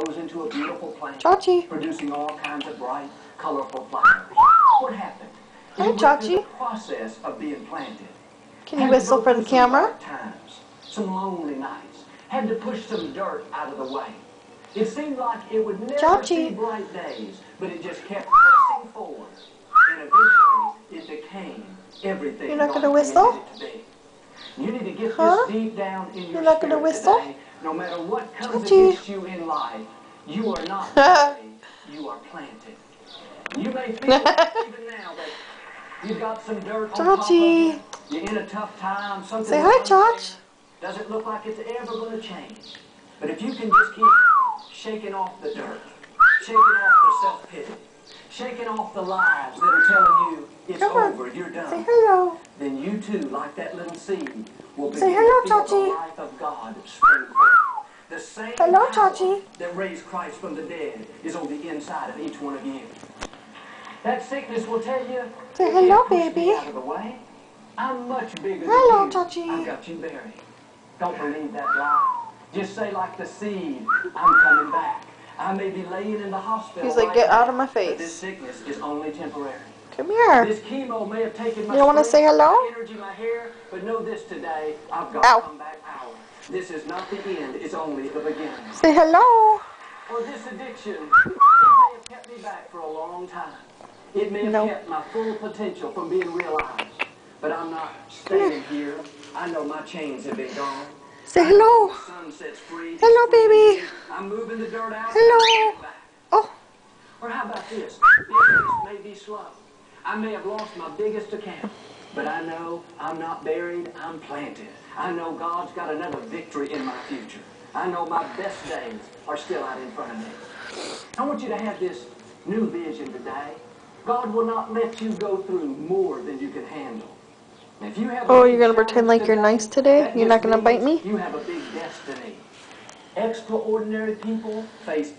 grows into a beautiful plant, Chachy. producing all kinds of bright, colorful flowers. What happened? Hi, It went Chachy. through the process of being planted. Can you whistle for the camera? Some dark times, some lonely nights. Had to push some dirt out of the way. It seemed like it would never Chachy. see bright days, but it just kept pressing forward. And eventually, it became everything You're not God gonna whistle? created it to be. You need to get Huh? this deep down in your You're not gonna spirit whistle? today. No matter what comes Chachy. against you in life, you are not buried, you are planted. You may feel like even now that you've got some dirt on top of Chachy. you. You're in a tough time. Something Say hi, unfair. Chach. Doesn't look like it's ever going to change. But if you can just keep shaking off the dirt, shaking off the self-pity, shaking off the lies that are telling you it's over, you're done. Say hello. Then you too, like that little seed, will begin Say hello, to feel Chachy. the life of God spring forth. The same Hello, power Chachy. that raised Christ from the dead is on the inside of each one of you. That sickness will tell you, Say "You hello, can't push me baby. out of the way. I'm much bigger Hello, than you. Chachy. I've got you buried." Don't believe that lie. Just say like the seed, "I'm coming back. I may be laying in the hospital." He's like, right get now, out of my but this face. sickness is only temporary. Come here. This chemo may have taken my You don't want to say strength, hello? my energy, my hair, but know this today, I've got Ow. comeback power. This is not the end, it's only the beginning. Say hello. Or this addiction, it may have kept me back for a long time. It may have No. kept my full potential from being realized. But I'm not staying here. I know my chains have been gone. Say hello. The sun sets free. Hello, baby. I'm moving the dirt out. Hello. Oh. Or how about this? Business may be slow. I may have lost my biggest account, but I know I'm not buried, I'm planted. I know God's got another victory in my future. I know my best days are still out in front of me. I want you to have this new vision today. God will not let you go through more than you can handle. If you have Oh, you're gonna pretend like you're nice today? You're not gonna bite me? You have a big destiny. Extraordinary people face